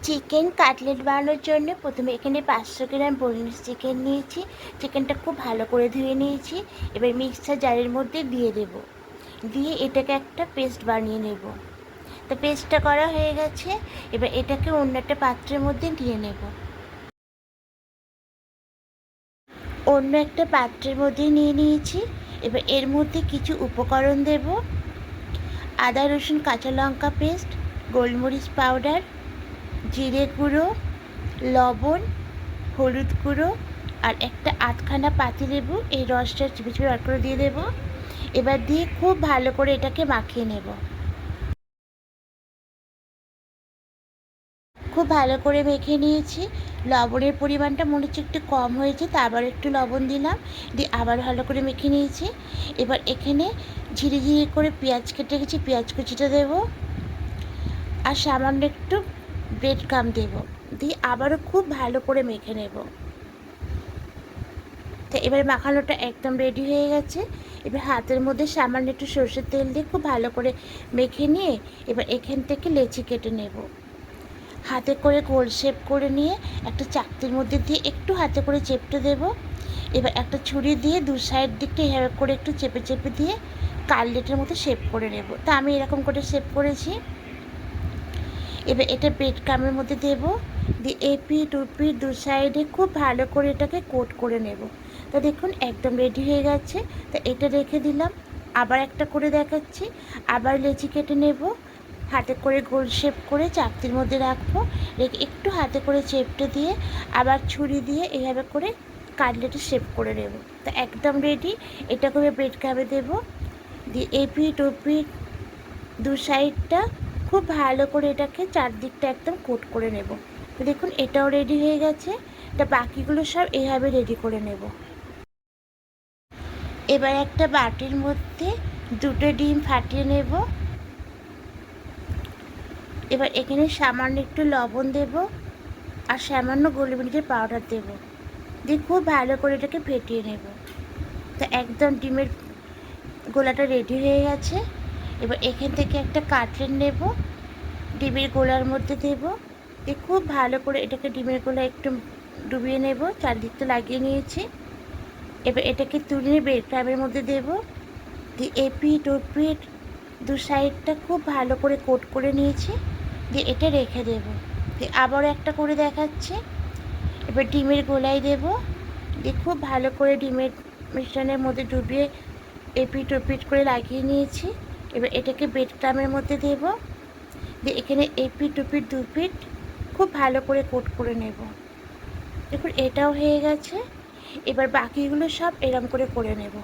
Chicken cutlet বানানোর জন্য প্রথমে এখানে 500 গ্রাম বোনলেস চিকেন নিয়েছি। চিকেনটা খুব ভালো করে ধুয়ে নিয়েছি। এবার মিক্সার জারের মধ্যে দিয়ে দেব, দিয়ে এটাকে একটা পেস্ট বানিয়ে নেব। তো পেস্টটা করা হয়ে গেছে। এবার এটাকে অন্য একটা পাত্রের মধ্যে নিয়ে নেব। অন্য একটা পাত্রের মধ্যে নিয়ে নিয়েছি। এবার এর মধ্যে কিছু উপকরণ দেব: আদা রসুন কাঁচা লঙ্কা পেস্ট, গোলমরিচ পাউডার, জিরে গুঁড়ো, লবণ, হলুদ গুঁড়ো আর একটা আধখানা পাতিলেবু এই রসটা চিপে চিপে বার করে দিয়ে দেবো। এবার দিয়ে খুব ভালো করে এটাকে মাখিয়ে নেব। খুব ভালো করে মেখে নিয়েছি। লবণের পরিমাণটা মনে হচ্ছে একটু কম হয়েছে, তা আবার একটু লবণ দিলাম, দিয়ে আবার ভালো করে মেখে নিয়েছি। এবার এখানে ঝিরি ঝিরি করে পেঁয়াজ কেটে রেখেছি, পেঁয়াজ কুচিটা দেবো আর সামান্য একটু ব্রেড ক্রাম্ব দেবো, দিয়ে আবারও খুব ভালো করে মেখে নেব। তো এবার মাখানোটা একদম রেডি হয়ে গেছে। এবার হাতের মধ্যে সামান্য একটু সরষের তেল দিয়ে খুব ভালো করে মেখে নিয়ে এবার এখান থেকে লেচি কেটে নেব। হাতে করে গোল শেপ করে নিয়ে একটা চাকতির মধ্যে দিয়ে একটু হাতে করে চেপটে দেব। এবার একটা ছুরি দিয়ে দু সাইড দিকটা এভাবে করে একটু চেপে চেপে দিয়ে কাটলেটের মতো শেপ করে নেব। তা আমি এরকম করে শেপ করেছি। এবার এটা ব্রেড ক্রাম্বের মধ্যে দেব, দিয়ে এপিঠ ওপিঠ দু সাইডে খুব ভালো করে এটাকে কোট করে নেব। তো দেখুন একদম রেডি হয়ে গেছে। তো এটা রেখে দিলাম। আবার একটা করে দেখাচ্ছি। আবার লেচি কেটে নেব, হাতে করে গোল শেপ করে চাকতির মধ্যে রাখবো, রেখে একটু হাতে করে চেপটে দিয়ে আবার ছুরি দিয়ে এইভাবে করে কাটলেটের শেপ করে নেব। তো একদম রেডি। এটা করে ব্রেড ক্রাম্বে দেবো, দিয়ে এপিঠ ওপিঠ দু সাইডটা খুব ভালো করে এটাকে চারদিকটা একদম কোট করে নেব। তো দেখুন এটাও রেডি হয়ে গেছে। তা বাকিগুলো সব এইভাবে রেডি করে নেব। এবার একটা বাটির মধ্যে দুটো ডিম ফাটিয়ে নেব। এবার এখানে সামান্য একটু লবণ দেব আর সামান্য গোলমরিচের পাউডার দেব, দিয়ে খুব ভালো করে এটাকে ফেটিয়ে নেব। তো একদম ডিমের গোলাটা রেডি হয়ে গেছে। এবার এখান থেকে একটা কাটলেট নেব, ডিমের গোলার মধ্যে দেব, দিয়ে খুব ভালো করে এটাকে ডিমের গোলা একটু ডুবিয়ে নেব। চারদিকটা লাগিয়ে নিয়েছি। এবার এটাকে তুলে ব্রেড ক্রাম্বের মধ্যে দেব, দিয়ে এপিঠ ওপিঠ দু সাইডটা খুব ভালো করে কোট করে নিয়েছি, দিয়ে এটা রেখে দেব। দিয়ে আবারও একটা করে দেখাচ্ছি। এবার ডিমের গোলায় দেব, দিয়ে খুব ভালো করে ডিমের মিশ্রণের মধ্যে ডুবিয়ে এপিঠ ওপিঠ করে লাগিয়ে নিয়েছি। এবার এটাকে ব্রেড ক্রাম্বের মধ্যে দেব, দিয়ে এখানে এপিঠ ওপিঠ দু পিঠ খুব ভালো করে কোট করে নেব। দেখুন এটাও হয়ে গেছে। এবার বাকিগুলো সব এরম করে নেব।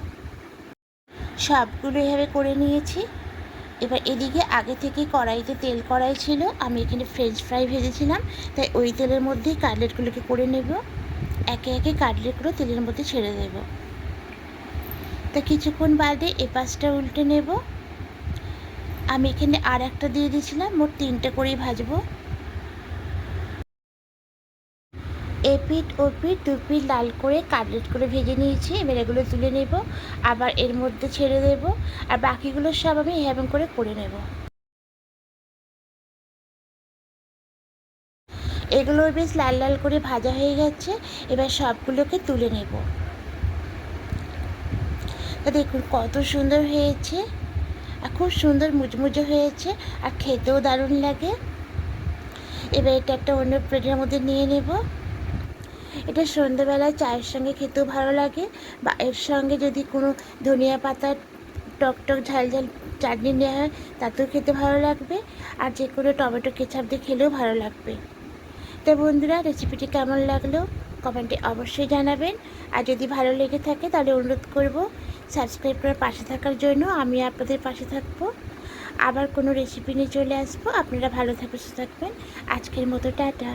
সবগুলো এভাবে করে নিয়েছি। এবার এদিকে আগে থেকে কড়াইতে তেল কড়াই ছিল, আমি এখানে ফ্রেঞ্চ ফ্রাই ভেজেছিলাম, তাই ওই তেলের মধ্যেই কাটলেটগুলোকে করে নেব। একে একে কাটলেটগুলো তেলের মধ্যে ছেড়ে দেব। তা কিছুক্ষণ বাদে এপাশটা উল্টে নেব। আমি এখানে আর একটা দিয়ে দিয়েছিলাম, মোট 3টে করেই ভাজবো। এপিঠ ওপিঠ দু পিঠ লাল করে কাটলেট করে ভেজে নিয়েছি। এবার এগুলো তুলে নেব, আবার এর মধ্যে ছেড়ে দেব, আর বাকিগুলো সব আমি এরকম করে নেব। এগুলো বেশ লাল লাল করে ভাজা হয়ে গেছে। এবার সবগুলোকে তুলে নেব। তা দেখুন কত সুন্দর হয়েছে, আর খুব সুন্দর মুচমুচে হয়েছে, আর খেতেও দারুণ লাগে। এবার এটা একটা অন্য প্লেটের মধ্যে নিয়ে নেব। এটা সন্ধ্যেবেলায় চায়ের সঙ্গে খেতেও ভালো লাগে, বা এর সঙ্গে যদি কোনো ধনিয়া পাতার টক টক ঝাল ঝাল চাটনি নেওয়া হয় তাতেও খেতে ভালো লাগবে, আর যে কোনো টমেটো কেচাপ দিয়ে খেলেও ভালো লাগবে। তো বন্ধুরা, রেসিপিটি কেমন লাগলো কমেন্টে অবশ্যই জানাবেন। আর যদি ভালো লেগে থাকে তাহলে অনুরোধ করব সাবস্ক্রাইব করে পাশে থাকার জন্য। আমি আপনাদের পাশে থাকবো। আবার কোনো রেসিপি নিয়ে চলে আসবো। আপনারা ভালো থাকবেন, সুস্থ থাকবেন। আজকের মতো টাটা।